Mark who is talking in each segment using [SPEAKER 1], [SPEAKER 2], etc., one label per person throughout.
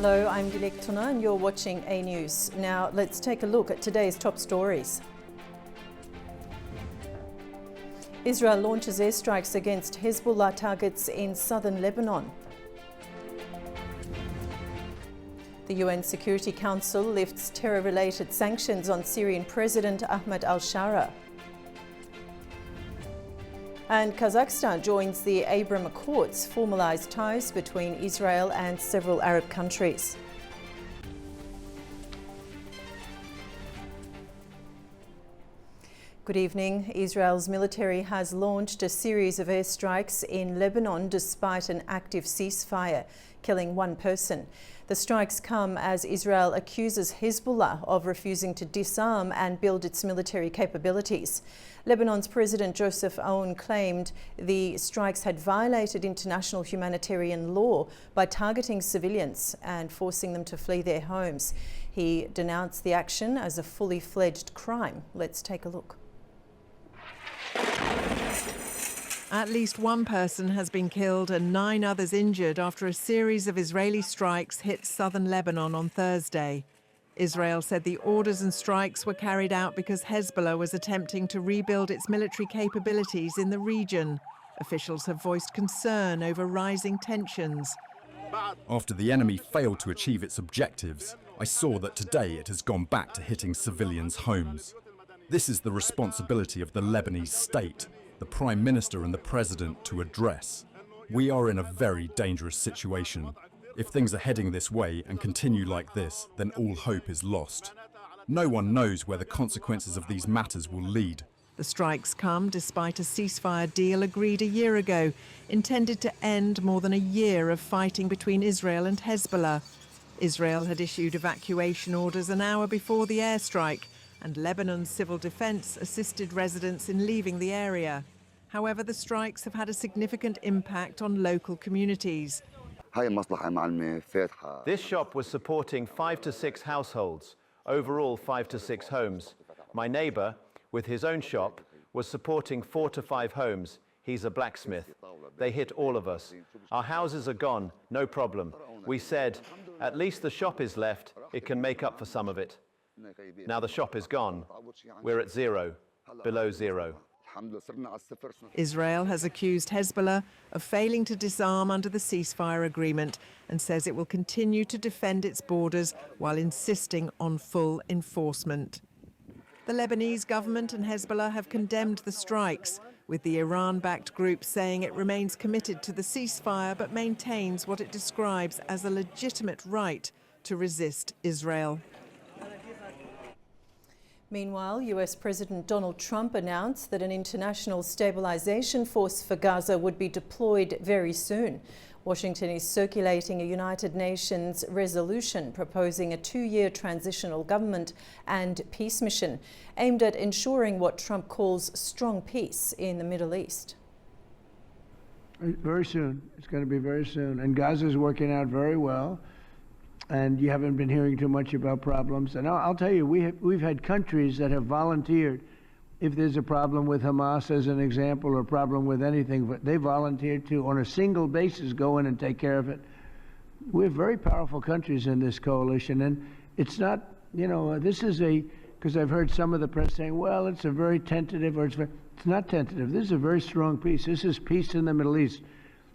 [SPEAKER 1] Hello, I'm Dilek Tuna and you're watching A News. Now let's take a look at today's top stories. Israel launches airstrikes against Hezbollah targets in southern Lebanon. The UN Security Council lifts terror-related sanctions on Syrian President Ahmed al-Shara. And Kazakhstan joins the Abraham Accords, formalised ties between Israel and several Arab countries. Good evening. Israel's military has launched a series of airstrikes in Lebanon despite an active ceasefire, killing one person. The strikes come as Israel accuses Hezbollah of refusing to disarm and build its military capabilities. Lebanon's President Joseph Aoun claimed the strikes had violated international humanitarian law by targeting civilians and forcing them to flee their homes. He denounced the action as a fully fledged crime. Let's take a look.
[SPEAKER 2] At least one person has been killed and 9 others injured after a series of Israeli strikes hit southern Lebanon on Thursday. Israel said the orders and strikes were carried out because Hezbollah was attempting to rebuild its military capabilities in the region. Officials have voiced concern over rising tensions.
[SPEAKER 3] After the enemy failed to achieve its objectives, I saw that today it has gone back to hitting civilians' homes. This is the responsibility of the Lebanese state, the Prime Minister and the President to address. We are in a very dangerous situation. If things are heading this way and continue like this, then all hope is lost. No one knows where the consequences of these matters will lead.
[SPEAKER 2] The strikes come despite a ceasefire deal agreed a year ago, intended to end more than a year of fighting between Israel and Hezbollah. Israel had issued evacuation orders an hour before the airstrike, and Lebanon's civil defense assisted residents in leaving the area. However, the strikes have had a significant impact on local communities.
[SPEAKER 4] This shop was supporting 5 to 6 households, overall 5 to 6 homes. My neighbour, with his own shop, was supporting 4 to 5 homes. He's a blacksmith. They hit all of us. Our houses are gone, no problem. We said, at least the shop is left, it can make up for some of it. Now the shop is gone. We're at zero, below zero.
[SPEAKER 2] Israel has accused Hezbollah of failing to disarm under the ceasefire agreement and says it will continue to defend its borders while insisting on full enforcement. The Lebanese government and Hezbollah have condemned the strikes, with the Iran-backed group saying it remains committed to the ceasefire but maintains what it describes as a legitimate right to resist Israel.
[SPEAKER 1] Meanwhile, US President Donald Trump announced that an international stabilization force for Gaza would be deployed very soon. Washington is circulating a United Nations resolution proposing a 2-year transitional government and peace mission aimed at ensuring what Trump calls strong peace in the Middle East.
[SPEAKER 5] Very soon. It's going to be very soon. And Gaza is working out very well. And you haven't been hearing too much about problems. And I'll tell you, we've had countries that have volunteered. If there's a problem with Hamas, as an example, or a problem with anything, but they volunteered to, on a single basis, go in and take care of it. We have very powerful countries in this coalition, and it's not, this is because I've heard some of the press saying, well, it's a very tentative, or it's not tentative. This is a very strong peace. This is peace in the Middle East.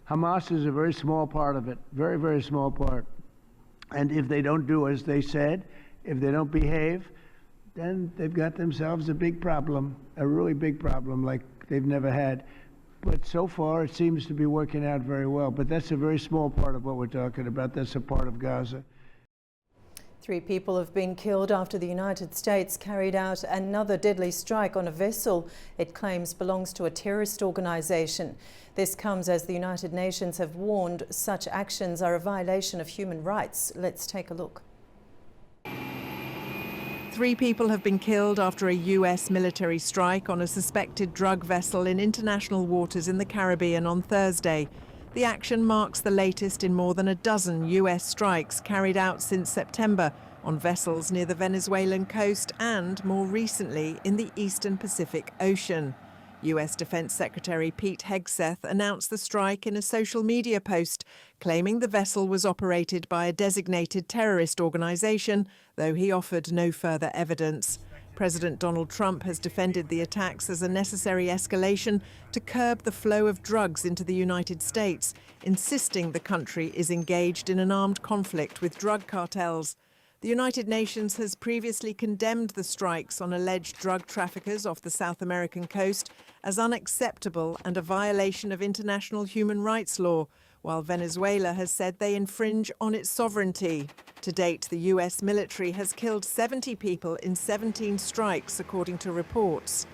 [SPEAKER 5] Hamas is a very small part of it, very, very small part. And if they don't do as they said, if they don't behave, then they've got themselves a big problem, a really big problem like they've never had. But so far, it seems to be working out very well. But that's a very small part of what we're talking about. That's a part of Gaza.
[SPEAKER 1] 3 people have been killed after the United States carried out another deadly strike on a vessel it claims belongs to a terrorist organization. This comes as the United Nations have warned such actions are a violation of human rights. Let's take a look.
[SPEAKER 2] 3 people have been killed after a US military strike on a suspected drug vessel in international waters in the Caribbean on Thursday. The action marks the latest in more than a dozen US strikes carried out since September on vessels near the Venezuelan coast and, more recently, in the eastern Pacific Ocean. US Defense Secretary Pete Hegseth announced the strike in a social media post, claiming the vessel was operated by a designated terrorist organization, though he offered no further evidence. President Donald Trump has defended the attacks as a necessary escalation to curb the flow of drugs into the United States, insisting the country is engaged in an armed conflict with drug cartels. The United Nations has previously condemned the strikes on alleged drug traffickers off the South American coast as unacceptable and a violation of international human rights law, while Venezuela has said they infringe on its sovereignty. To date, the US military has killed 70 people in 17 strikes, according to reports.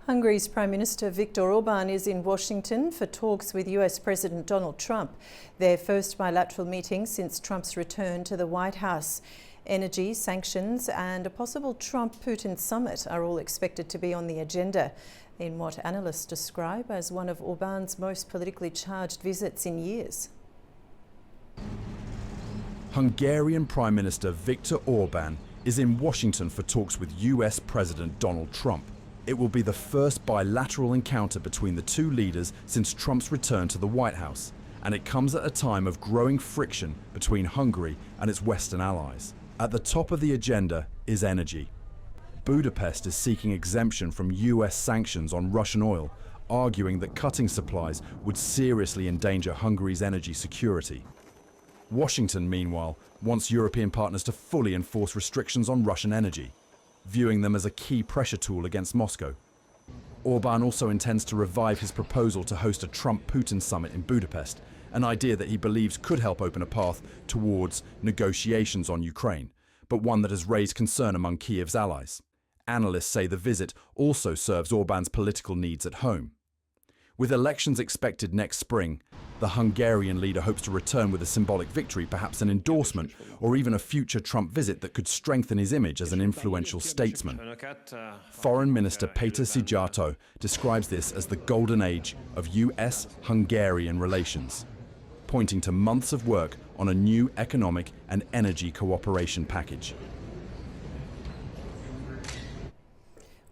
[SPEAKER 1] Hungary's Prime Minister Viktor Orban is in Washington for talks with US President Donald Trump, their first bilateral meeting since Trump's return to the White House. Energy, sanctions and a possible Trump-Putin summit are all expected to be on the agenda in what analysts describe as one of Orban's most politically charged visits in years.
[SPEAKER 3] Hungarian Prime Minister Viktor Orban is in Washington for talks with US President Donald Trump. It will be the first bilateral encounter between the two leaders since Trump's return to the White House, and it comes at a time of growing friction between Hungary and its Western allies. At the top of the agenda is energy. Budapest is seeking exemption from US sanctions on Russian oil, arguing that cutting supplies would seriously endanger Hungary's energy security. Washington, meanwhile, wants European partners to fully enforce restrictions on Russian energy, viewing them as a key pressure tool against Moscow. Orban also intends to revive his proposal to host a Trump-Putin summit in Budapest, an idea that he believes could help open a path towards negotiations on Ukraine, but one that has raised concern among Kyiv's allies. Analysts say the visit also serves Orban's political needs at home. With elections expected next spring, the Hungarian leader hopes to return with a symbolic victory, perhaps an endorsement, or even a future Trump visit that could strengthen his image as an influential statesman. Foreign Minister Péter Szijjártó describes this as the golden age of US-Hungarian relations, pointing to months of work on a new economic and energy cooperation package.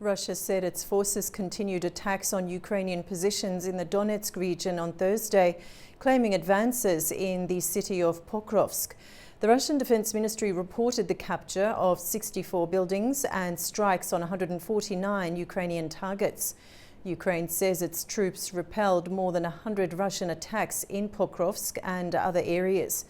[SPEAKER 1] Russia said its forces continued attacks on Ukrainian positions in the Donetsk region on Thursday, claiming advances in the city of Pokrovsk. The Russian Defense Ministry reported the capture of 64 buildings and strikes on 149 Ukrainian targets. Ukraine says its troops repelled more than 100 Russian attacks in Pokrovsk and other areas.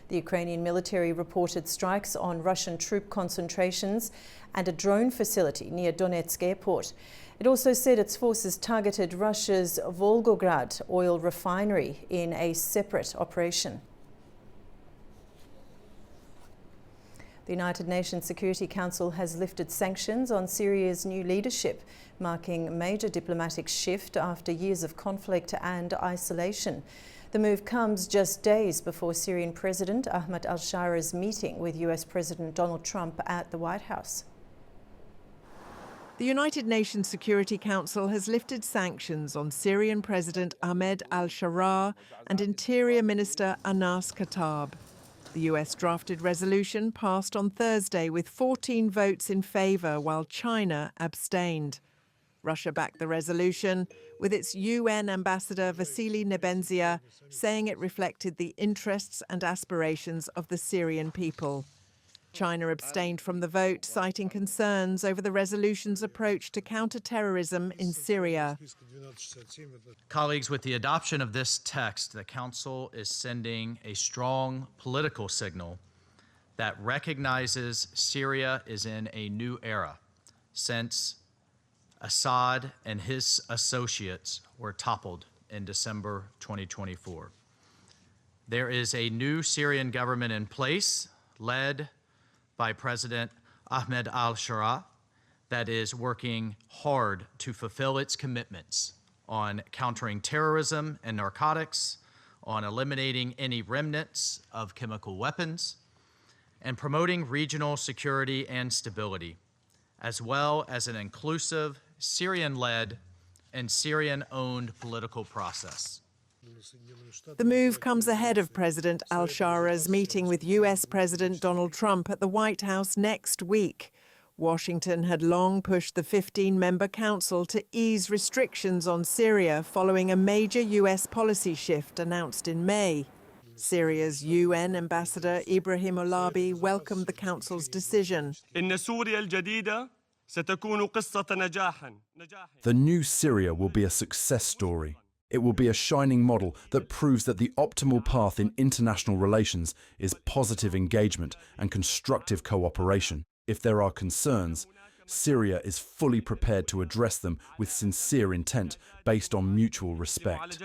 [SPEAKER 1] The Ukrainian military reported strikes on Russian troop concentrations and a drone facility near Donetsk airport. It also said its forces targeted Russia's Volgograd oil refinery in a separate operation. The United Nations Security Council has lifted sanctions on Syria's new leadership, marking a major diplomatic shift after years of conflict and isolation. The move comes just days before Syrian President Ahmed al-Shara's meeting with US President Donald Trump at the White House.
[SPEAKER 2] The United Nations Security Council has lifted sanctions on Syrian President Ahmed al-Shara and Interior Minister Anas Khattab. The US drafted resolution passed on Thursday with 14 votes in favour, while China abstained. Russia backed the resolution, with its UN ambassador Vasily Nebenzia saying it reflected the interests and aspirations of the Syrian people. China abstained from the vote, citing concerns over the resolution's approach to counter-terrorism in Syria.
[SPEAKER 6] Colleagues, with the adoption of this text, the Council is sending a strong political signal that recognizes Syria is in a new era since Assad and his associates were toppled in December 2024. There is a new Syrian government in place, led by President Ahmed al-Shara, that is working hard to fulfill its commitments on countering terrorism and narcotics, on eliminating any remnants of chemical weapons, and promoting regional security and stability, as well as an inclusive, Syrian-led and Syrian-owned political process.
[SPEAKER 2] The move comes ahead of President al-Shara's meeting with US President Donald Trump at the White House next week. Washington had long pushed the 15-member council to ease restrictions on Syria following a major US policy shift announced in May. Syria's UN ambassador Ibrahim Olabi welcomed the council's decision.
[SPEAKER 3] The new Syria will be a success story. It will be a shining model that proves that the optimal path in international relations is positive engagement and constructive cooperation. If there are concerns, Syria is fully prepared to address them with sincere intent based on mutual respect.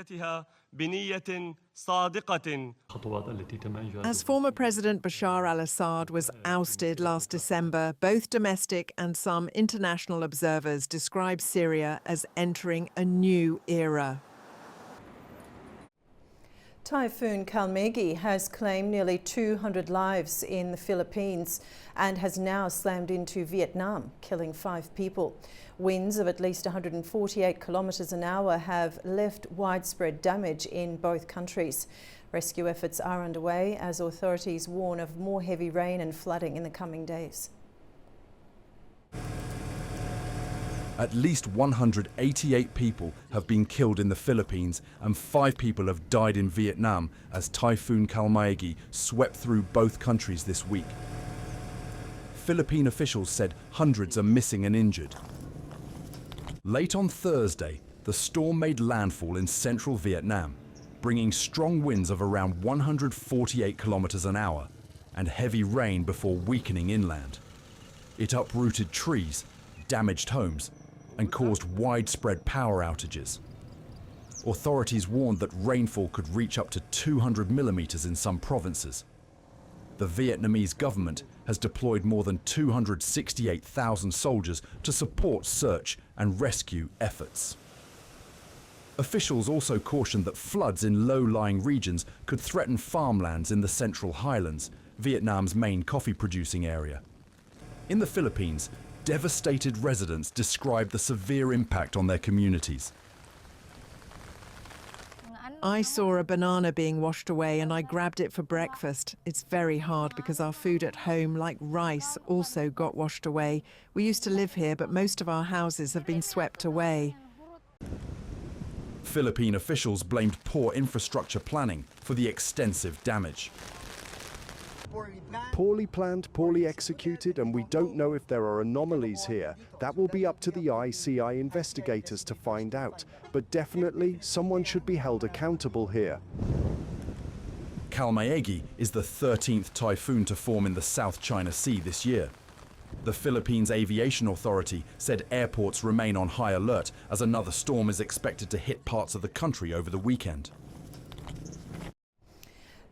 [SPEAKER 2] As former President Bashar al-Assad was ousted last December, both domestic and some international observers describe Syria as entering a new era.
[SPEAKER 1] Typhoon Kalmegi has claimed nearly 200 lives in the Philippines and has now slammed into Vietnam, killing 5 people. Winds of at least 148 kilometres an hour have left widespread damage in both countries. Rescue efforts are underway as authorities warn of more heavy rain and flooding in the coming days.
[SPEAKER 3] At least 188 people have been killed in the Philippines and 5 people have died in Vietnam as Typhoon Kalmegi swept through both countries this week. Philippine officials said hundreds are missing and injured. Late on Thursday, the storm made landfall in central Vietnam, bringing strong winds of around 148 kilometers an hour and heavy rain before weakening inland. It uprooted trees, damaged homes, and caused widespread power outages. Authorities warned that rainfall could reach up to 200 millimeters in some provinces. The Vietnamese government has deployed more than 268,000 soldiers to support search and rescue efforts. Officials also cautioned that floods in low-lying regions could threaten farmlands in the Central Highlands, Vietnam's main coffee-producing area. In the Philippines, devastated residents described the severe impact on their communities.
[SPEAKER 2] I saw a banana being washed away and I grabbed it for breakfast. It's very hard because our food at home, like rice, also got washed away. We used to live here, but most of our houses have been swept away.
[SPEAKER 3] Philippine officials blamed poor infrastructure planning for the extensive damage.
[SPEAKER 7] Poorly planned, poorly executed, and we don't know if there are anomalies here. That will be up to the ICI investigators to find out. But definitely, someone should be held accountable here.
[SPEAKER 3] Kalmegi is the 13th typhoon to form in the South China Sea this year. The Philippines Aviation Authority said airports remain on high alert as another storm is expected to hit parts of the country over the weekend.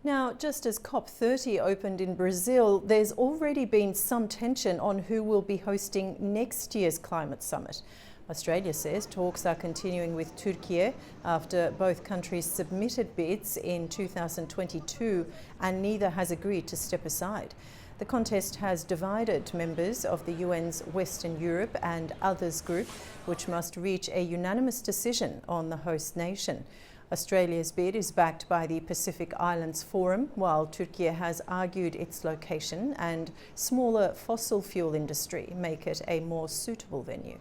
[SPEAKER 1] Now, just as COP30 opened in Brazil, there's already been some tension on who will be hosting next year's climate summit. Australia says talks are continuing with Turkey after both countries submitted bids in 2022 and neither has agreed to step aside. The contest has divided members of the UN's Western Europe and Others group, which must reach a unanimous decision on the host nation. Australia's bid is backed by the Pacific Islands Forum, while Turkey has argued its location and smaller fossil fuel industry make it a more suitable venue.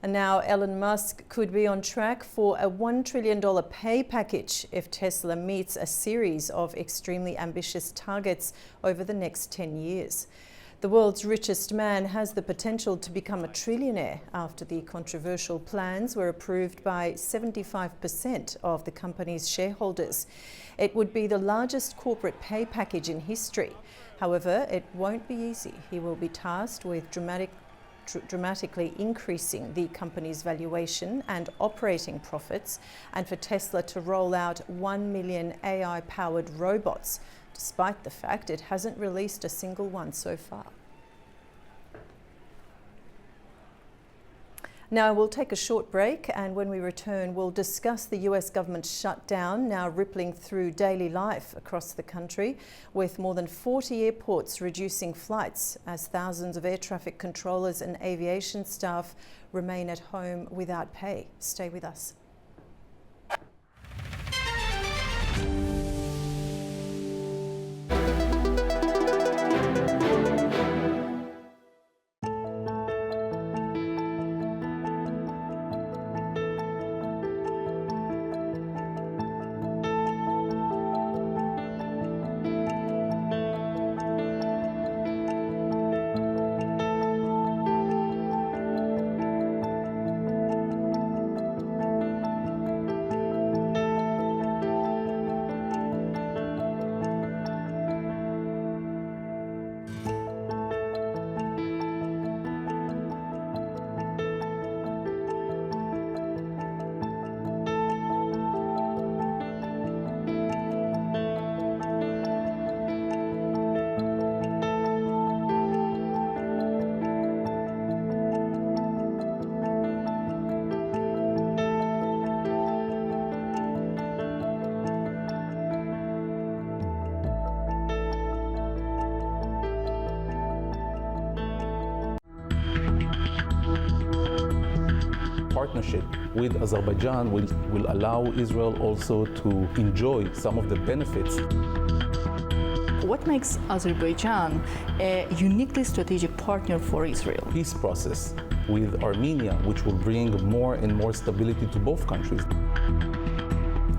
[SPEAKER 1] And now Elon Musk could be on track for a $1 trillion pay package if Tesla meets a series of extremely ambitious targets over the next 10 years. The world's richest man has the potential to become a trillionaire after the controversial plans were approved by 75% of the company's shareholders. It would be the largest corporate pay package in history. However, it won't be easy. He will be tasked with dramatically increasing the company's valuation and operating profits, and for Tesla to roll out 1 million AI-powered robots, despite the fact it hasn't released a single one so far. Now we'll take a short break, and when we return we'll discuss the US government shutdown now rippling through daily life across the country, with more than 40 airports reducing flights as thousands of air traffic controllers and aviation staff remain at home without pay. Stay with us.
[SPEAKER 8] partnership with Azerbaijan will allow Israel also to enjoy some of the benefits.
[SPEAKER 9] What makes Azerbaijan a uniquely strategic partner for Israel?
[SPEAKER 8] Peace process with Armenia, which will bring more and more stability to both countries.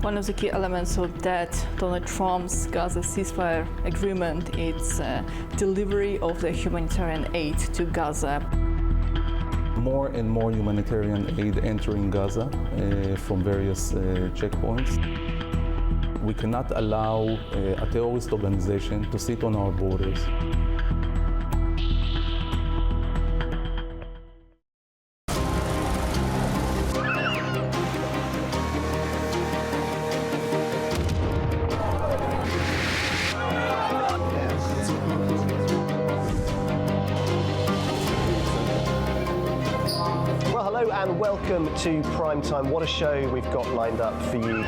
[SPEAKER 9] One of the key elements of that Donald Trump's Gaza ceasefire agreement is delivery of the humanitarian aid to Gaza.
[SPEAKER 8] More and more humanitarian aid entering Gaza from various checkpoints. We cannot allow a terrorist organization to sit on our borders.
[SPEAKER 10] Well, hello and welcome to Primetime. What a show we've got lined up for you.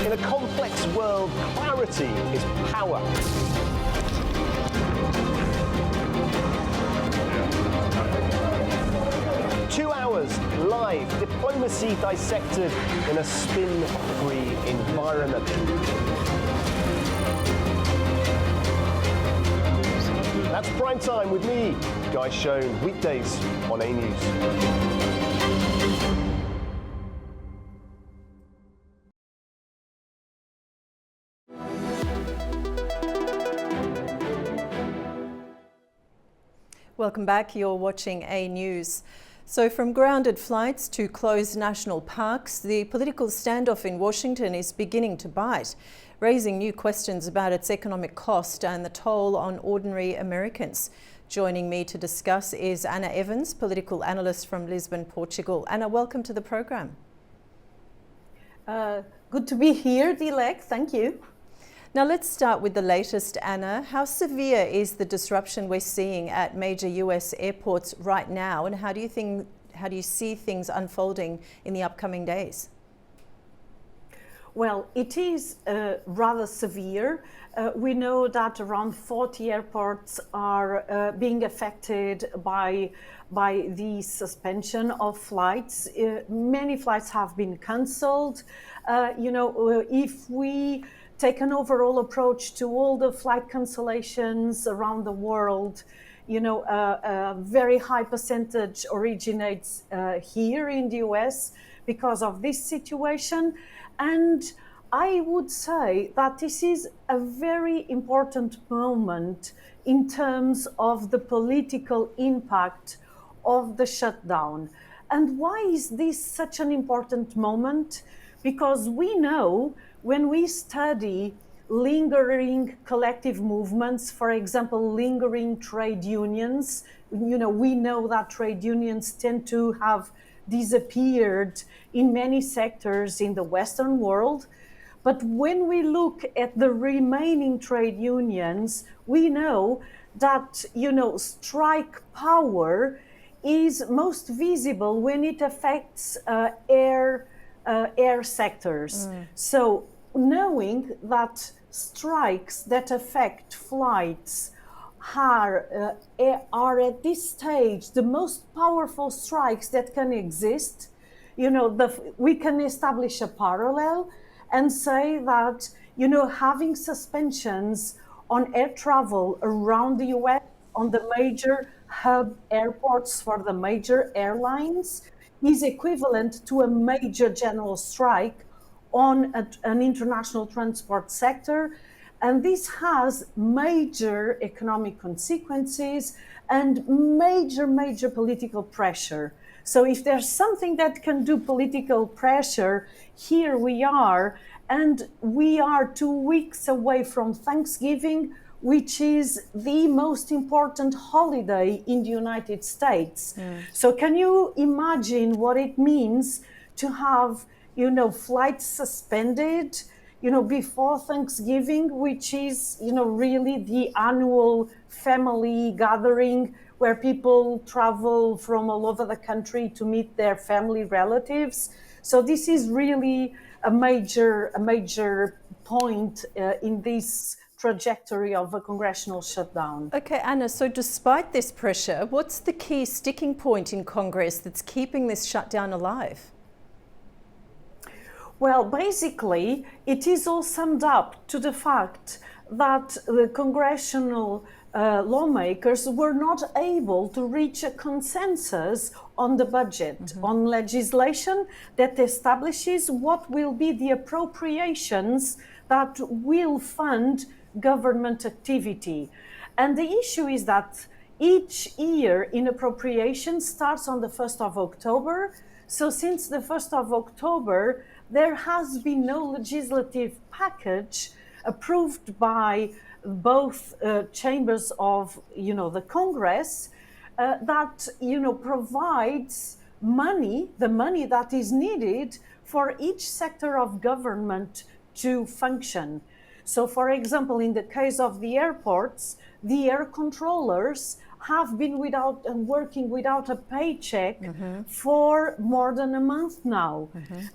[SPEAKER 10] In a complex world, clarity is power. Two hours live, diplomacy dissected in a spin-free environment. That's Prime Time with me, Guy Schoen, weekdays on A News.
[SPEAKER 1] Welcome back. You're watching A News. So from grounded flights to closed national parks, the political standoff in Washington is beginning to bite, raising new questions about its economic cost and the toll on ordinary Americans. Joining me to discuss is Anna Evans, political analyst from Lisbon, Portugal. Anna, welcome to the program.
[SPEAKER 11] Good to be here, Dilek. Thank you.
[SPEAKER 1] Now let's start with the latest, Anna. How severe is the disruption we're seeing at major US airports right now, and how do you see things unfolding in the upcoming days?
[SPEAKER 11] Well, it is rather severe. We know that around 40 airports are being affected by the suspension of flights. Many flights have been cancelled. If we take an overall approach to all the flight cancellations around the world, a very high percentage originates here in the US because of this situation. And I would say that this is a very important moment in terms of the political impact of the shutdown. And why is this such an important moment? Because we know when we study lingering collective movements, for example, lingering trade unions, we know that trade unions tend to have disappeared in many sectors in the Western world. But when we look at the remaining trade unions, we know that, strike power is most visible when it affects air sectors. So knowing that strikes that affect flights are at this stage the most powerful strikes that can exist, we can establish a parallel and say that, having suspensions on air travel around the US on the major hub airports for the major airlines is equivalent to a major general strike on an international transport sector. And this has major economic consequences and major political pressure. So if there's something that can do political pressure, here we are. And we are 2 weeks away from Thanksgiving, which is the most important holiday in the United States. So can you imagine what it means to have, flights suspended, before Thanksgiving, which is, really the annual family gathering where people travel from all over the country to meet their family relatives. So this is really a major point in this trajectory of a congressional shutdown.
[SPEAKER 1] Okay, Anna, so despite this pressure, what's the key sticking point in Congress that's keeping this shutdown alive?
[SPEAKER 11] Well, basically, it is all summed up to the fact that the congressional lawmakers were not able to reach a consensus on the budget, on legislation that establishes what will be the appropriations that will fund government activity. And the issue is that each year in appropriation starts on the 1st of October. So since the 1st of October, there has been no legislative package approved by both chambers of, the Congress that, provides money, the money that is needed for each sector of government to function. So, for example, in the case of the airports, the air controllers have been working without a paycheck for more than a month now.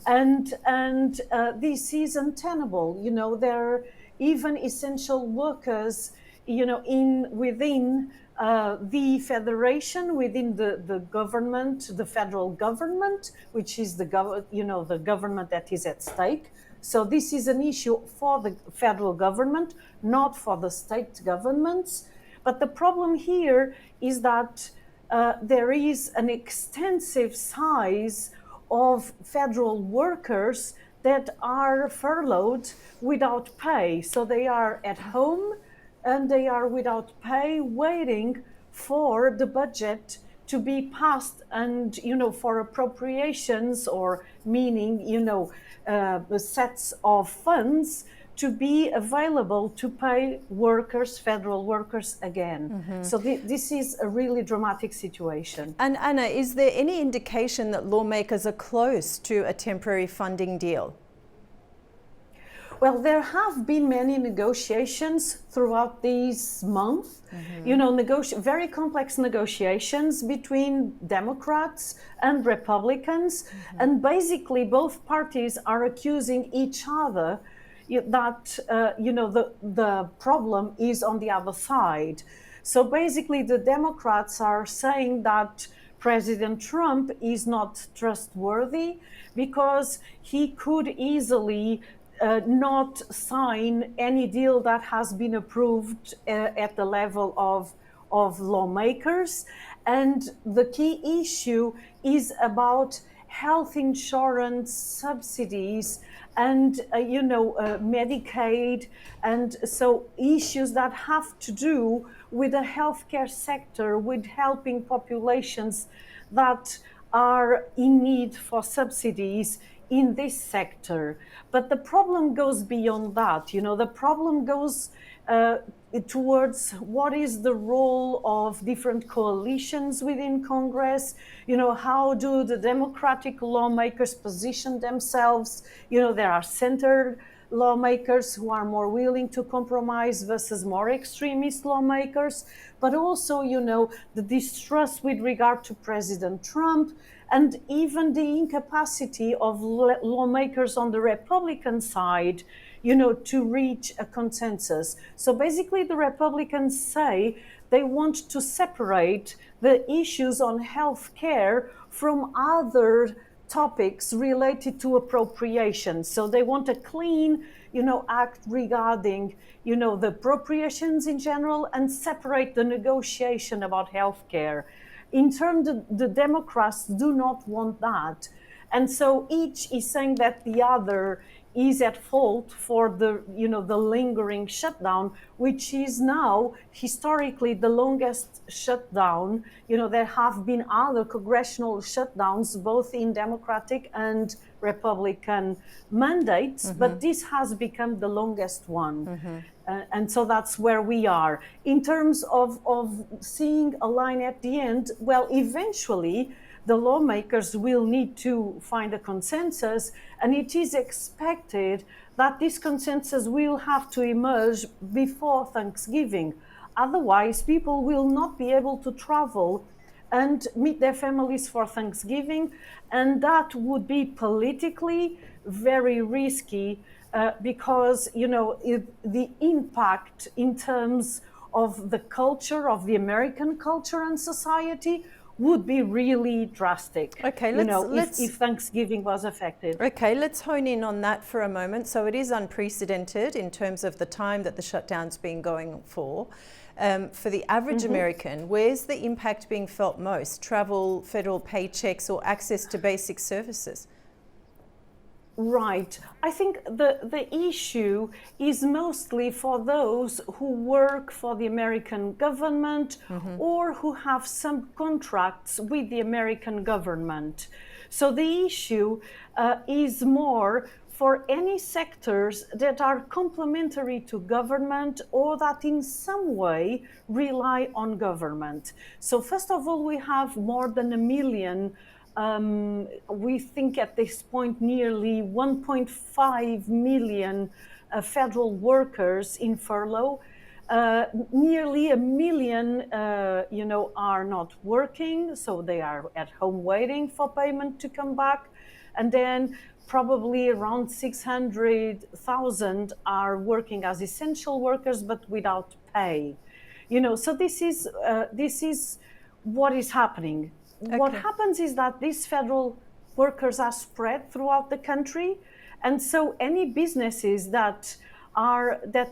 [SPEAKER 11] And this is untenable. They're even essential workers, within the federation, within the government, the federal government, which is the government that is at stake. So this is an issue for the federal government, not for the state governments. But the problem here is that there is an extensive size of federal workers that are furloughed without pay. So they are at home and they are without pay, waiting for the budget to be passed and, for appropriations, or meaning, the sets of funds to be available to pay workers, federal workers again. So this is a really dramatic situation.
[SPEAKER 1] And Anna, is there any indication that lawmakers are close to a temporary funding deal?
[SPEAKER 11] Well, there have been many negotiations throughout this month, very complex negotiations between Democrats and Republicans. And basically both parties are accusing each other that, the problem is on the other side. So basically the Democrats are saying that President Trump is not trustworthy because he could easily not sign any deal that has been approved at the level of lawmakers. And the key issue is about health insurance subsidies and, Medicaid. And so issues that have to do with the healthcare sector, with helping populations that are in need for subsidies in this sector. But the problem goes beyond that. The problem goes towards what is the role of different coalitions within Congress. How do the Democratic lawmakers position themselves? There are center lawmakers who are more willing to compromise versus more extremist lawmakers, but also, the distrust with regard to President Trump, and even the incapacity of lawmakers on the Republican side, to reach a consensus. So basically the Republicans say they want to separate the issues on health care from other topics related to appropriations. So they want a clean, act regarding, the appropriations in general, and separate the negotiation about health care. In turn, the Democrats do not want that. And so each is saying that the other is at fault for the lingering shutdown, which is now historically the longest shutdown. There have been other congressional shutdowns, both in Democratic and Republican mandates, but this has become the longest one. And so that's where we are. In terms of seeing a line at the end, well, eventually the lawmakers will need to find a consensus, and it is expected that this consensus will have to emerge before Thanksgiving. Otherwise, people will not be able to travel and meet their families for Thanksgiving, and that would be politically very risky because, the impact in terms of the culture, of the American culture and society, would be really drastic.
[SPEAKER 1] Okay,
[SPEAKER 11] if Thanksgiving was affected.
[SPEAKER 1] Okay, let's hone in on that for a moment. So it is unprecedented in terms of the time that the shutdown's been going for. For the average American, where's the impact being felt most? Travel, federal paychecks, or access to basic services?
[SPEAKER 11] Right. I think the issue is mostly for those who work for the American government or who have some contracts with the American government. So the issue is more for any sectors that are complementary to government or that in some way rely on government. So first of all, we have more than 1 million we think at this point nearly 1.5 million federal workers in furlough. Nearly 1 million, are not working, so they are at home waiting for payment to come back. And then probably around 600,000 are working as essential workers, but without pay. So this is what is happening. Okay. What happens is that these federal workers are spread throughout the country, and so any businesses that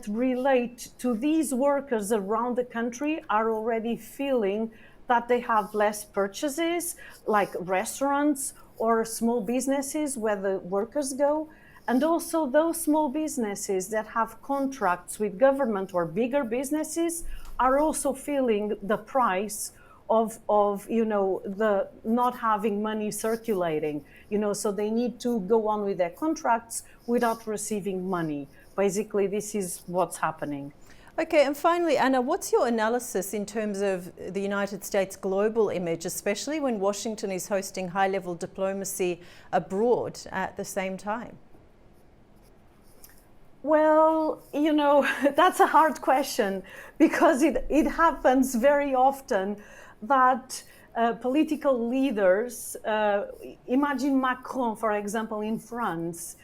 [SPEAKER 11] relate to these workers around the country are already feeling that they have less purchases, like restaurants or small businesses where the workers go. And also those small businesses that have contracts with government or bigger businesses are also feeling the price of the not having money circulating, so they need to go on with their contracts without receiving money. Basically, this is what's happening.
[SPEAKER 1] Okay, and finally, Anna, what's your analysis in terms of the United States' global image, especially when Washington is hosting high-level diplomacy abroad at the same time?
[SPEAKER 11] Well, that's a hard question, because it happens very often that political leaders, imagine Macron, for example, in France.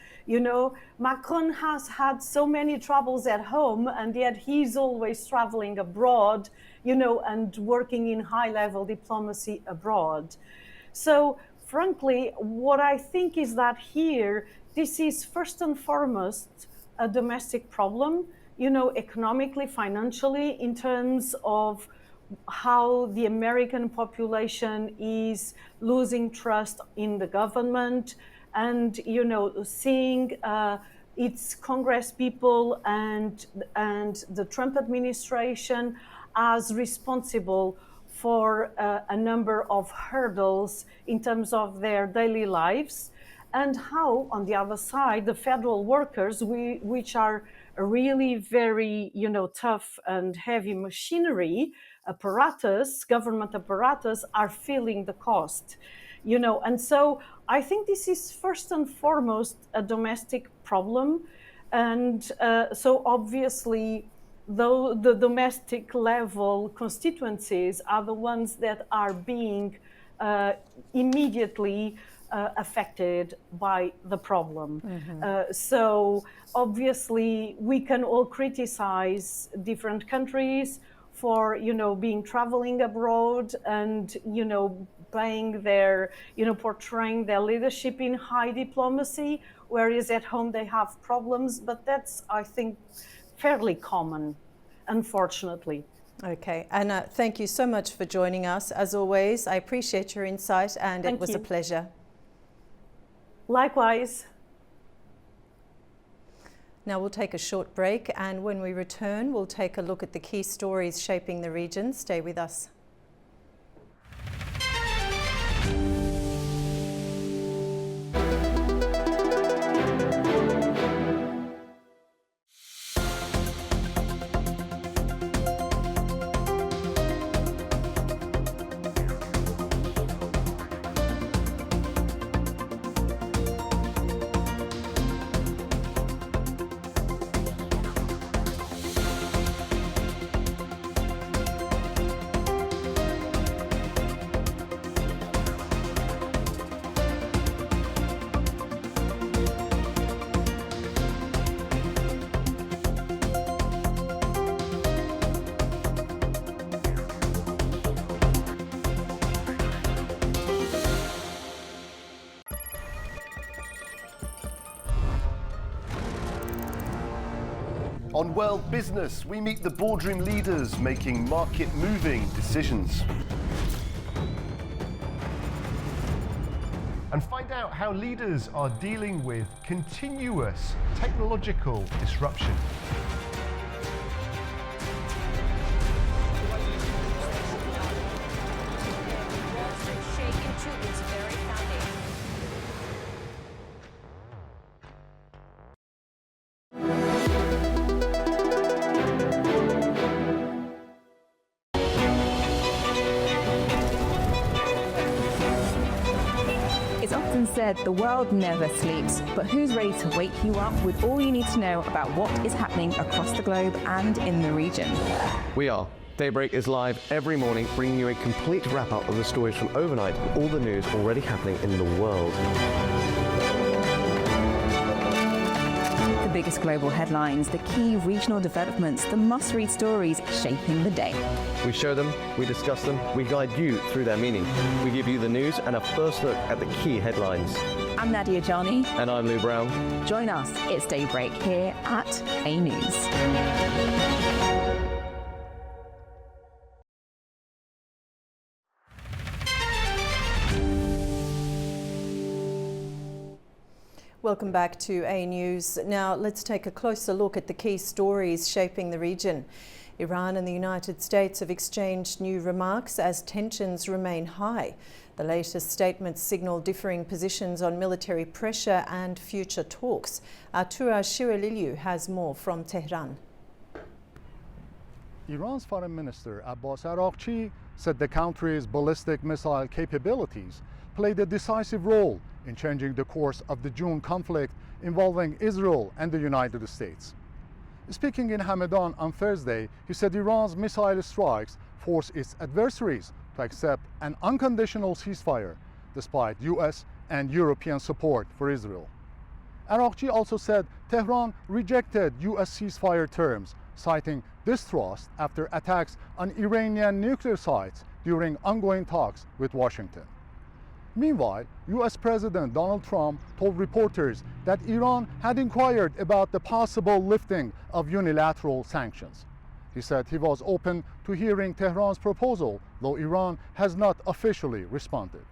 [SPEAKER 11] Macron has had so many troubles at home, and yet he's always traveling abroad, and working in high-level diplomacy abroad. So, frankly, what I think is that here, this is first and foremost a domestic problem, economically, financially, in terms of how the American population is losing trust in the government, and seeing its Congress people and the Trump administration as responsible for a number of hurdles in terms of their daily lives, and how, on the other side, the federal workers, which are really very tough and heavy machinery, government apparatus, are feeling the cost, and so I think this is first and foremost a domestic problem. And so obviously, though the domestic level constituencies are the ones that are being immediately affected by the problem. So obviously, we can all criticize different countries for traveling abroad and playing their portraying their leadership in high diplomacy, whereas at home they have problems. But that's, I think, fairly common, unfortunately.
[SPEAKER 1] Okay, Anna, thank you so much for joining us. As always, I appreciate your insight, and it was a pleasure.
[SPEAKER 11] Likewise.
[SPEAKER 1] Now we'll take a short break, and when we return, we'll take a look at the key stories shaping the region. Stay with us.
[SPEAKER 10] On World Business, we meet the boardroom leaders making market-moving decisions. And find out how leaders are dealing with continuous technological disruption.
[SPEAKER 12] It's often said the world never sleeps, but who's ready to wake you up with all you need to know about what is happening across the globe and in the region?
[SPEAKER 13] We are. Daybreak is live every morning, bringing you a complete wrap-up of the stories from overnight and all the news already happening in the world.
[SPEAKER 12] The biggest global headlines, the key regional developments, the must-read stories shaping the day.
[SPEAKER 13] We show them, we discuss them, we guide you through their meaning. We give you the news and a first look at the key headlines.
[SPEAKER 12] I'm Nadia Jani.
[SPEAKER 13] And I'm Lou Brown.
[SPEAKER 12] Join us, it's Daybreak here at A News.
[SPEAKER 1] Welcome back to A News. Now let's take a closer look at the key stories shaping the region. Iran and the United States have exchanged new remarks as tensions remain high. The latest statements signal differing positions on military pressure and future talks. Artura Shiraliliu has more from Tehran.
[SPEAKER 14] Iran's Foreign Minister Abbas Araghchi said the country's ballistic missile capabilities played a decisive role in changing the course of the June conflict involving Israel and the United States. Speaking in Hamadan on Thursday, he said Iran's missile strikes force its adversaries to accept an unconditional ceasefire, despite US and European support for Israel. Araghchi also said Tehran rejected US ceasefire terms, citing distrust after attacks on Iranian nuclear sites during ongoing talks with Washington. Meanwhile, US President Donald Trump told reporters that Iran had inquired about the possible lifting of unilateral sanctions. He said he was open to hearing Tehran's proposal, though Iran has not officially responded.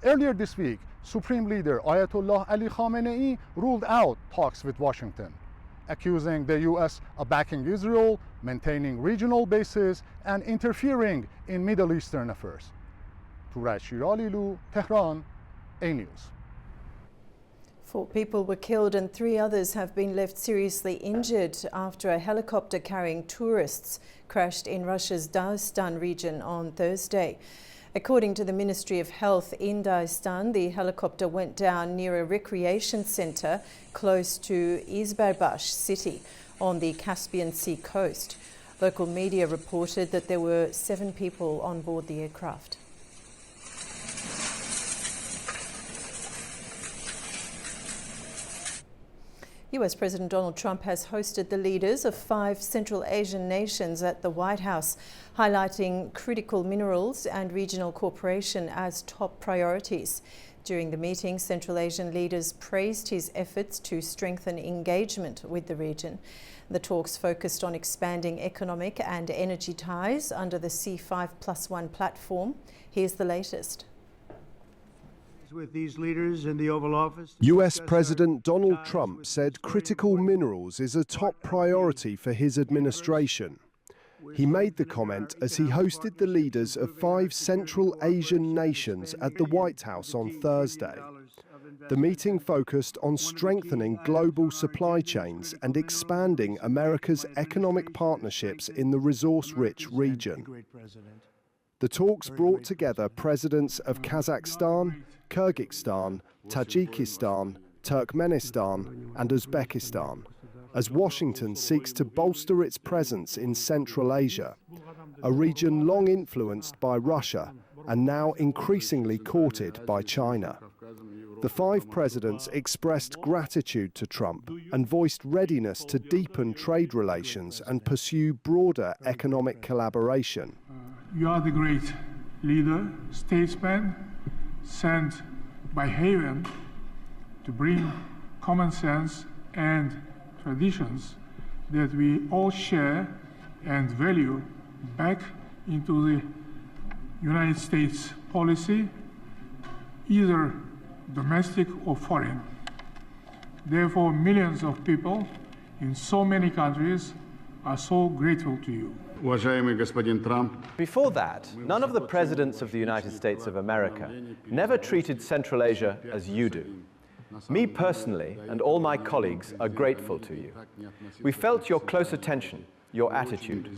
[SPEAKER 14] Earlier this week, Supreme Leader Ayatollah Ali Khamenei ruled out talks with Washington, accusing the US of backing Israel, maintaining regional bases, and interfering in Middle Eastern affairs. Turaj Shiraliliu, Tehran, A News.
[SPEAKER 1] 4 people were killed and 3 others have been left seriously injured after a helicopter carrying tourists crashed in Russia's Dagestan region on Thursday. According to the Ministry of Health in Dagestan, the helicopter went down near a recreation centre close to Izbarbash city on the Caspian Sea coast. Local media reported that there were 7 people on board the aircraft. US President Donald Trump has hosted the leaders of 5 Central Asian nations at the White House, highlighting critical minerals and regional cooperation as top priorities. During the meeting, Central Asian leaders praised his efforts to strengthen engagement with the region. The talks focused on expanding economic and energy ties under the C5+1 platform. Here's the latest.
[SPEAKER 5] With these leaders in the Oval Office.
[SPEAKER 7] US President Donald Trump said critical minerals is a top priority for his administration. He made the comment as he hosted the leaders of 5 Central Asian nations at the White House on Thursday. The meeting focused on strengthening global supply chains and expanding America's economic partnerships in the resource-rich region. The talks brought together presidents of Kazakhstan, Kyrgyzstan, Tajikistan, Turkmenistan, and Uzbekistan, as Washington seeks to bolster its presence in Central Asia, a region long influenced by Russia and now increasingly courted by China. The 5 presidents expressed gratitude to Trump and voiced readiness to deepen trade relations and pursue broader economic collaboration.
[SPEAKER 15] You are the great leader, statesman, sent by heaven to bring common sense and traditions that we all share and value back into the United States policy, either domestic or foreign. Therefore, millions of people in so many countries are so grateful to you.
[SPEAKER 4] Before that, none of the presidents of the United States of America never treated Central Asia as you do. Me personally and all my colleagues are grateful to you. We felt your close attention, your attitude.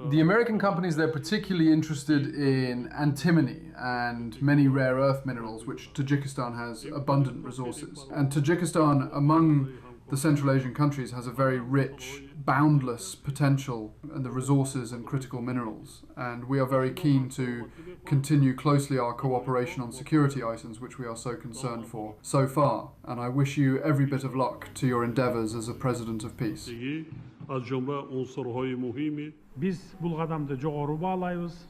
[SPEAKER 16] The American companies, they're particularly interested in antimony and many rare earth minerals, which Tajikistan has abundant resources. And Tajikistan, among the Central Asian countries, has a very rich, boundless potential in the resources and critical minerals. And we are very keen to continue closely our cooperation on security items, which we are so concerned for so far. And I wish you every bit of luck to your endeavors as a President of Peace.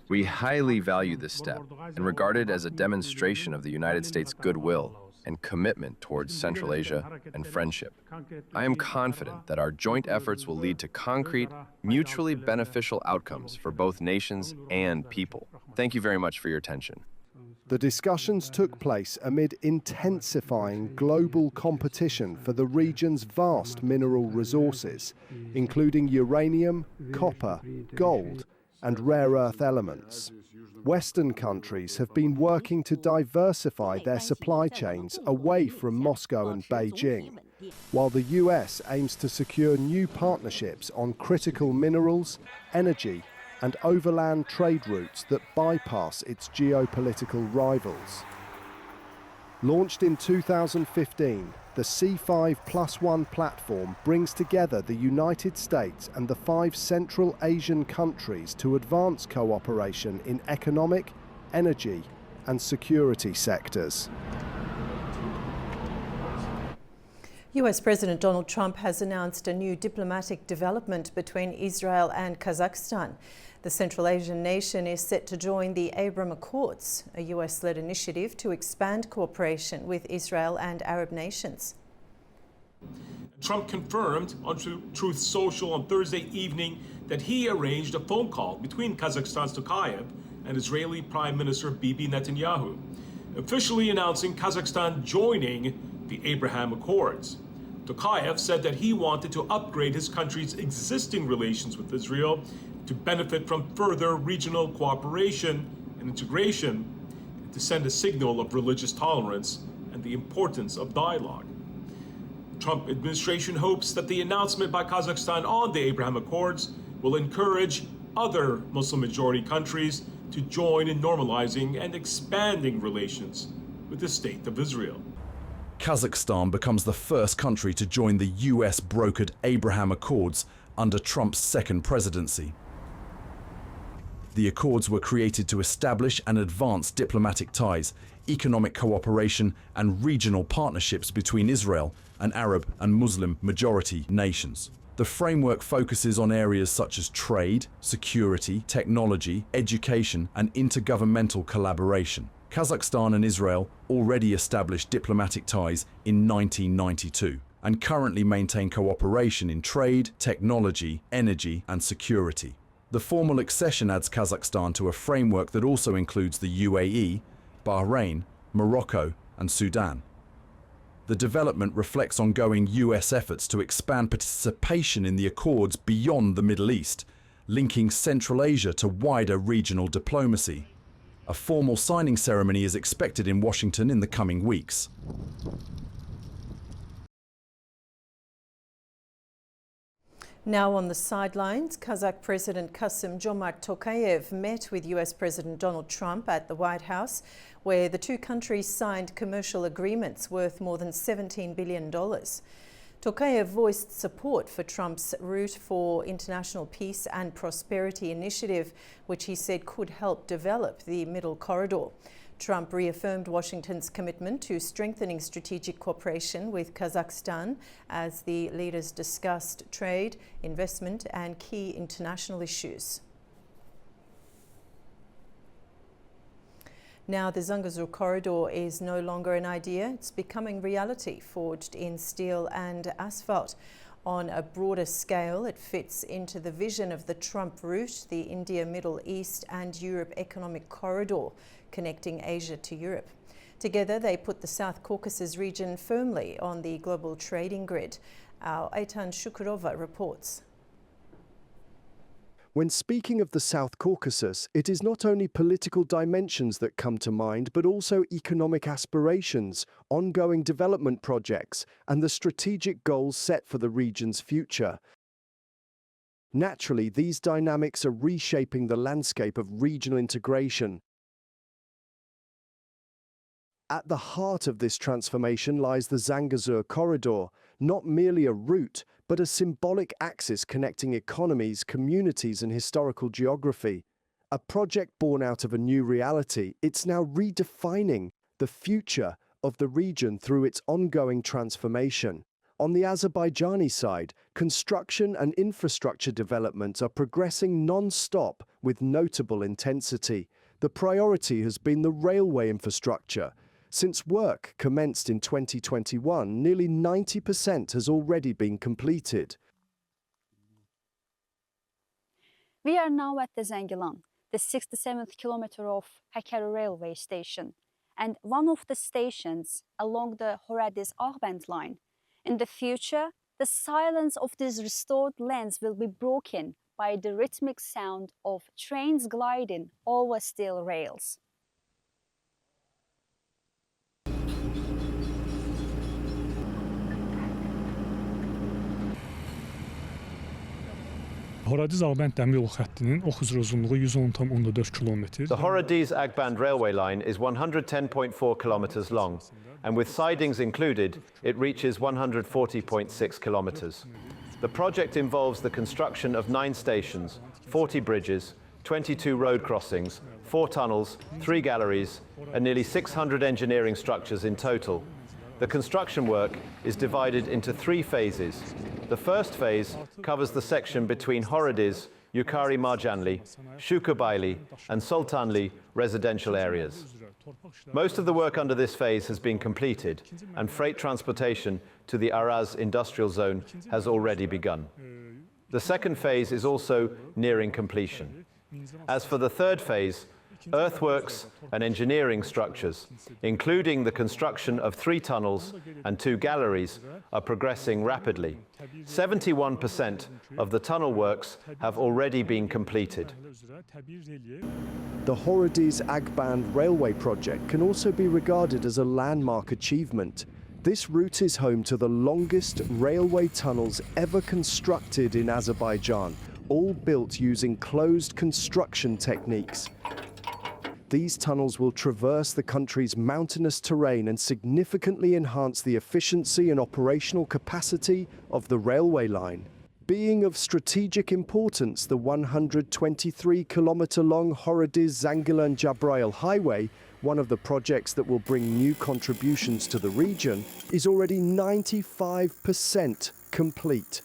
[SPEAKER 17] We highly value this step and regard it as a demonstration of the United States' goodwill and commitment towards Central Asia and friendship. I am confident that our joint efforts will lead to concrete, mutually beneficial outcomes for both nations and people. Thank you very much for your attention.
[SPEAKER 7] The discussions took place amid intensifying global competition for the region's vast mineral resources, including uranium, copper, gold, and rare earth elements. Western countries have been working to diversify their supply chains away from Moscow and Beijing, while the US aims to secure new partnerships on critical minerals, energy, and overland trade routes that bypass its geopolitical rivals. Launched in 2015, the C5+1 platform brings together the United States and the 5 Central Asian countries to advance cooperation in economic, energy, and security sectors.
[SPEAKER 1] US President Donald Trump has announced a new diplomatic development between Israel and Kazakhstan. The Central Asian nation is set to join the Abraham Accords, a US-led initiative to expand cooperation with Israel and Arab nations.
[SPEAKER 18] Trump confirmed on Truth Social on Thursday evening that he arranged a phone call between Kazakhstan's Tokayev and Israeli Prime Minister Bibi Netanyahu, officially announcing Kazakhstan joining the Abraham Accords. Tokayev said that he wanted to upgrade his country's existing relations with Israel to benefit from further regional cooperation and integration, and to send a signal of religious tolerance and the importance of dialogue. The Trump administration hopes that the announcement by Kazakhstan on the Abraham Accords will encourage other Muslim-majority countries to join in normalizing and expanding relations with the State of Israel.
[SPEAKER 3] Kazakhstan becomes the first country to join the US-brokered Abraham Accords under Trump's second presidency. The accords were created to establish and advance diplomatic ties, economic cooperation, and regional partnerships between Israel and Arab and Muslim majority nations. The framework focuses on areas such as trade, security, technology, education, and intergovernmental collaboration. Kazakhstan and Israel already established diplomatic ties in 1992 and currently maintain cooperation in trade, technology, energy, and security. The formal accession adds Kazakhstan to a framework that also includes the UAE, Bahrain, Morocco, and Sudan. The development reflects ongoing US efforts to expand participation in the accords beyond the Middle East, linking Central Asia to wider regional diplomacy. A formal signing ceremony is expected in Washington in the coming weeks.
[SPEAKER 1] Now on the sidelines, Kazakh President Kassym-Jomart Tokayev met with US President Donald Trump at the White House, where the two countries signed commercial agreements worth more than $17 billion. Tokayev voiced support for Trump's Route for International Peace and Prosperity initiative, which he said could help develop the Middle Corridor. Trump reaffirmed Washington's commitment to strengthening strategic cooperation with Kazakhstan as the leaders discussed trade, investment, and key international issues. Now the Zangezur corridor is no longer an idea, it's becoming reality, forged in steel and asphalt. On a broader scale, it fits into the vision of the Trump route, the India, Middle East and Europe economic corridor, connecting Asia to Europe. Together, they put the South Caucasus region firmly on the global trading grid. Our Eitan Shukurova reports.
[SPEAKER 7] When speaking of the South Caucasus, it is not only political dimensions that come to mind, but also economic aspirations, ongoing development projects, and the strategic goals set for the region's future. Naturally, these dynamics are reshaping the landscape of regional integration. At the heart of this transformation lies the Zangezur corridor, not merely a route, but a symbolic axis connecting economies, communities and historical geography. A project born out of a new reality, it's now redefining the future of the region through its ongoing transformation. On the Azerbaijani side, construction and infrastructure development are progressing non-stop with notable intensity. The priority has been the railway infrastructure. Since work commenced in 2021, nearly 90% has already been completed.
[SPEAKER 19] We are now at the Zengilan, the 67th kilometer of Hakkari railway station, and one of the stations along the Horadiz-Ağband line. In the future, the silence of these restored lands will be broken by the rhythmic sound of trains gliding over steel rails.
[SPEAKER 15] Horadiz-Ağband dəmiryolu xəttinin ox üzrə uzunluğu 110,4 kilometr.
[SPEAKER 4] The Horadiz-Ağband railway line is 110.4 kilometers long, and with sidings included, it reaches 140.6 kilometers. The project involves the construction of 9 stations, 40 bridges, 22 road crossings, 4 tunnels, 3 galleries, and nearly 600 engineering structures in total. The construction work is divided into 3 phases. The first phase covers the section between Horadiz, Yukari Marjanli, Shukurbayli and Sultanli residential areas. Most of the work under this phase has been completed, and freight transportation to the Araz industrial zone has already begun. The second phase is also nearing completion. As for the third phase, earthworks and engineering structures, including the construction of 3 tunnels and 2 galleries, are progressing rapidly. 71% of the tunnel works have already been completed.
[SPEAKER 7] The Horadiz-Ağband railway project can also be regarded as a landmark achievement. This route is home to the longest railway tunnels ever constructed in Azerbaijan, all built using closed construction techniques. These tunnels will traverse the country's mountainous terrain and significantly enhance the efficiency and operational capacity of the railway line. Being of strategic importance, the 123-kilometer-long Horadiz-Zangilan-Jabrayil highway, one of the projects that will bring new contributions to the region, is already 95% complete.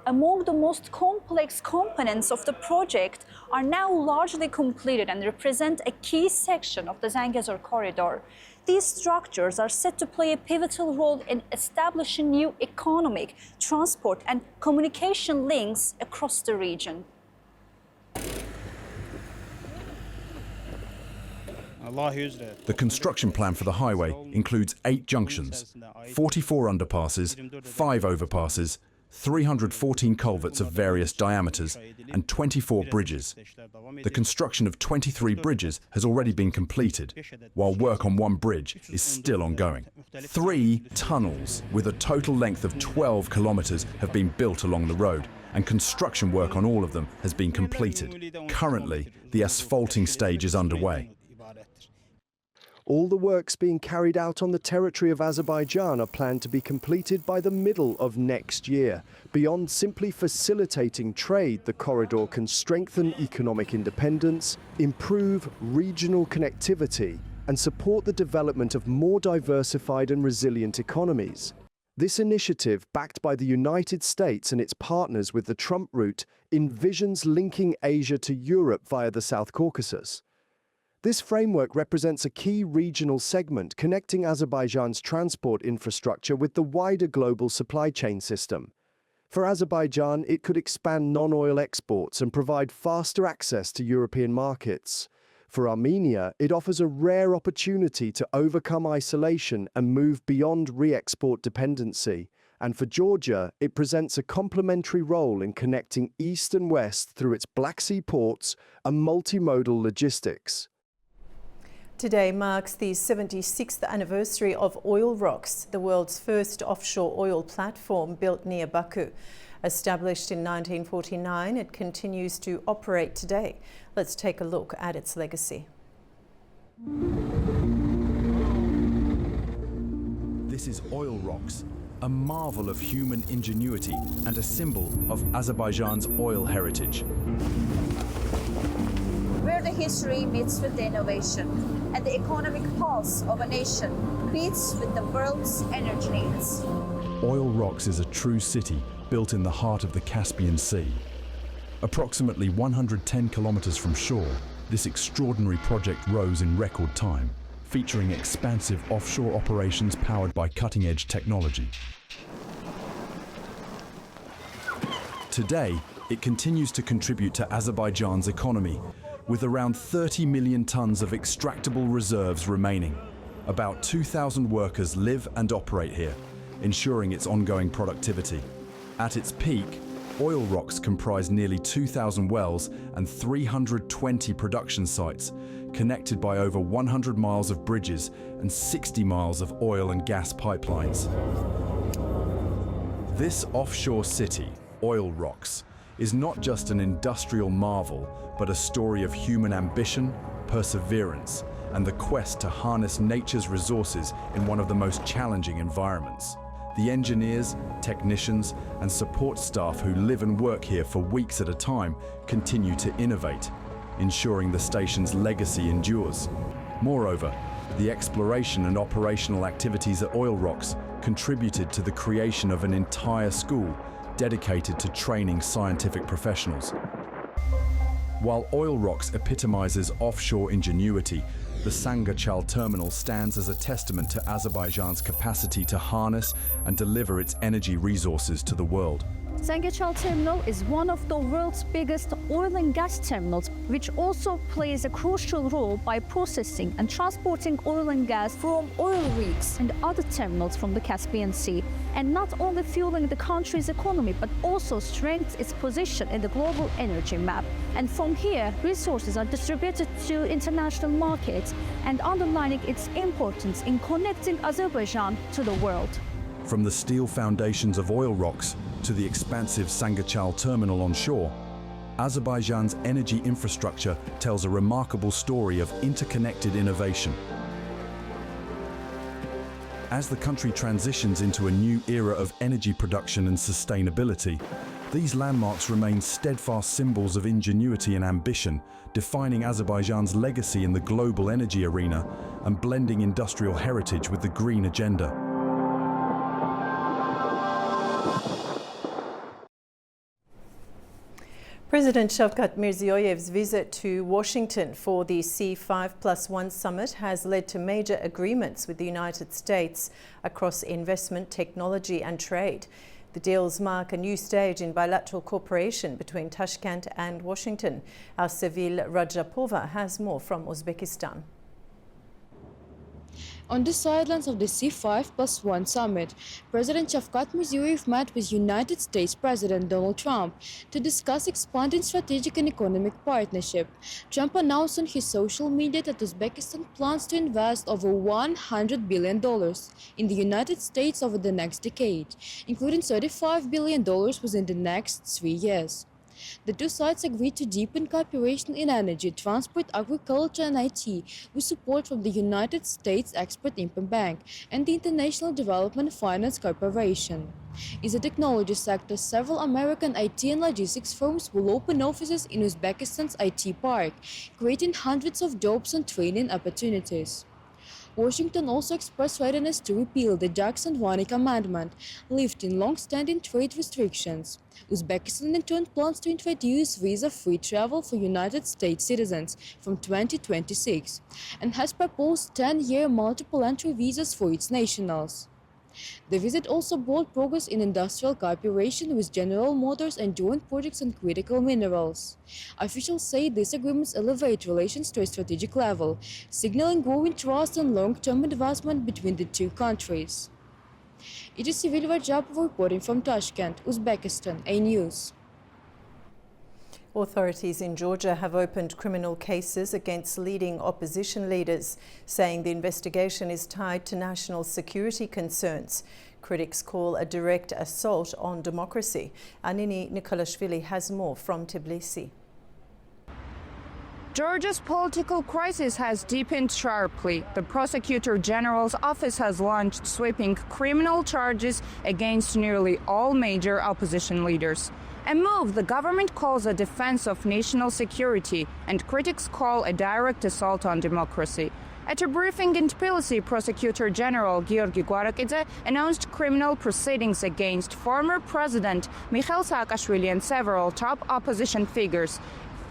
[SPEAKER 19] Among the most complex components of the project are now largely completed and represent a key section of the Zangezur corridor. These structures are set to play a pivotal role in establishing new economic, transport and communication links across the region.
[SPEAKER 3] The construction plan for the highway includes 8 junctions, 44 underpasses, 5 overpasses, 314 culverts of various diameters and 24 bridges. The construction of 23 bridges has already been completed, while work on 1 bridge is still ongoing. 3 tunnels with a total length of 12 kilometers have been built along the road, and construction work on all of them has been completed. Currently, the asphalting stage is underway.
[SPEAKER 7] All the works being carried out on the territory of Azerbaijan are planned to be completed by the middle of next year. Beyond simply facilitating trade, the corridor can strengthen economic independence, improve regional connectivity, and support the development of more diversified and resilient economies. This initiative, backed by the United States and its partners with the Trump route, envisions linking Asia to Europe via the South Caucasus. This framework represents a key regional segment connecting Azerbaijan's transport infrastructure with the wider global supply chain system. For Azerbaijan, it could expand non-oil exports and provide faster access to European markets. For Armenia, it offers a rare opportunity to overcome isolation and move beyond re-export dependency. And for Georgia, it presents a complementary role in connecting East and West through its Black Sea ports and multimodal logistics.
[SPEAKER 1] Today marks the 76th anniversary of Oil Rocks, the world's first offshore oil platform built near Baku. Established in 1949, it continues to operate today. Let's take a look at its legacy.
[SPEAKER 3] This is Oil Rocks, a marvel of human ingenuity and a symbol of Azerbaijan's oil heritage.
[SPEAKER 20] Where the history meets with the innovation and the economic pulse of a nation beats with the world's energy needs.
[SPEAKER 3] Oil Rocks is a true city built in the heart of the Caspian Sea. Approximately 110 kilometers from shore, this extraordinary project rose in record time, featuring expansive offshore operations powered by cutting-edge technology. Today, it continues to contribute to Azerbaijan's economy, with around 30 million tons of extractable reserves remaining. About 2,000 workers live and operate here, ensuring its ongoing productivity. At its peak, Oil Rocks comprise nearly 2,000 wells and 320 production sites, connected by over 100 miles of bridges and 60 miles of oil and gas pipelines. This offshore city, Oil Rocks, is not just an industrial marvel, but a story of human ambition, perseverance, and the quest to harness nature's resources in one of the most challenging environments. The engineers, technicians, and support staff who live and work here for weeks at a time continue to innovate, ensuring the station's legacy endures. Moreover, the exploration and operational activities at Oil Rocks contributed to the creation of an entire school dedicated to training scientific professionals. While Oil Rocks epitomizes offshore ingenuity, the Sangachal terminal stands as a testament to Azerbaijan's capacity to harness and deliver its energy resources to the world.
[SPEAKER 21] Sangachal Terminal is one of the world's biggest oil and gas terminals, which also plays a crucial role by processing and transporting oil and gas from oil rigs and other terminals from the Caspian Sea, and not only fueling the country's economy, but also strengthens its position in the global energy map. And from here, resources are distributed to international markets and underlining its importance in connecting Azerbaijan to the world.
[SPEAKER 3] From the steel foundations of Oil Rocks to the expansive Sangachal terminal on shore, Azerbaijan's energy infrastructure tells a remarkable story of interconnected innovation. As the country transitions into a new era of energy production and sustainability, these landmarks remain steadfast symbols of ingenuity and ambition, defining Azerbaijan's legacy in the global energy arena and blending industrial heritage with the green agenda.
[SPEAKER 1] President Shavkat Mirziyoyev's visit to Washington for the C5+1 summit has led to major agreements with the United States across investment, technology and trade. The deals mark a new stage in bilateral cooperation between Tashkent and Washington. Our Sevil Rajapova has more from Uzbekistan.
[SPEAKER 22] On the sidelines of the C5+1 summit, President Shavkat Mirziyoyev met with United States President Donald Trump to discuss expanding strategic and economic partnership. Trump announced on his social media that Uzbekistan plans to invest over $100 billion in the United States over the next decade, including $35 billion within the next 3 years. The two sides agreed to deepen cooperation in energy, transport, agriculture and IT with support from the United States Export-Import Bank and the International Development Finance Corporation. In the technology sector, several American IT and logistics firms will open offices in Uzbekistan's IT park, creating hundreds of jobs and training opportunities. Washington also expressed readiness to repeal the Jackson-Vanik Amendment, lifting long-standing trade restrictions. Uzbekistan in turn plans to introduce visa-free travel for United States citizens from 2026 and has proposed 10-year multiple entry visas for its nationals. The visit also brought progress in industrial cooperation with General Motors and joint projects on critical minerals. Officials say these agreements elevate relations to a strategic level, signaling growing trust and long-term investment between the two countries. It is Sevil Rajapov reporting from Tashkent, Uzbekistan, A News.
[SPEAKER 1] Authorities in Georgia have opened criminal cases against leading opposition leaders, saying the investigation is tied to national security concerns. Critics call a direct assault on democracy. Anini Nikolashvili has more from Tbilisi.
[SPEAKER 2] Georgia's political crisis has deepened sharply. The Prosecutor General's office has launched sweeping criminal charges against nearly all major opposition leaders. A move the government calls a defense of national security, and critics call a direct assault on democracy. At a briefing in Tbilisi, Prosecutor General Georgi Guarakidze announced criminal proceedings against former President Mikhail Saakashvili and several top opposition figures,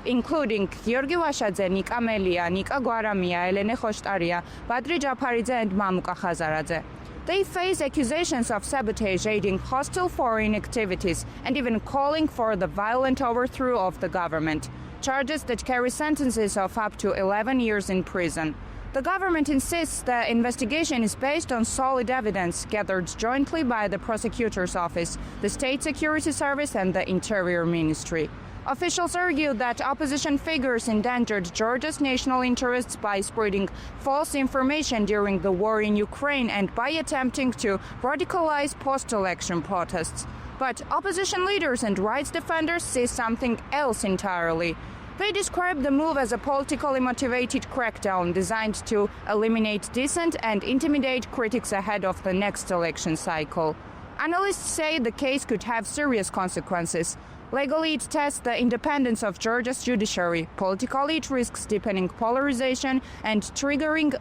[SPEAKER 2] including Georgi Vashadze, Nika Melia, Nika Guaramia, Elene Khoshtaria, Badri Japaridze and Mamuka Khazaradze. They face accusations of sabotage, aiding hostile foreign activities, and even calling for the violent overthrow of the government, charges that carry sentences of up to 11 years in prison. The government insists the investigation is based on solid evidence gathered jointly by the prosecutor's office, the State Security Service, and the Interior Ministry. Officials argue that opposition figures endangered Georgia's national interests by spreading false information during the war in Ukraine and by attempting to radicalize post-election protests. But opposition leaders and rights defenders see something else entirely. They describe the move as a politically motivated crackdown designed to eliminate dissent and intimidate critics ahead of the next election cycle. Analysts say the case could have serious consequences. Legally, it tests the independence of Georgia's judiciary. Politically, it risks deepening polarization and triggering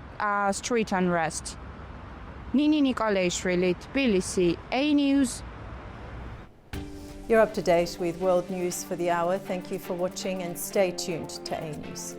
[SPEAKER 2] street unrest. Nini Nikolashvili, Tbilisi, A News.
[SPEAKER 1] You're up to date with world news for the hour. Thank you for watching and stay tuned to A News.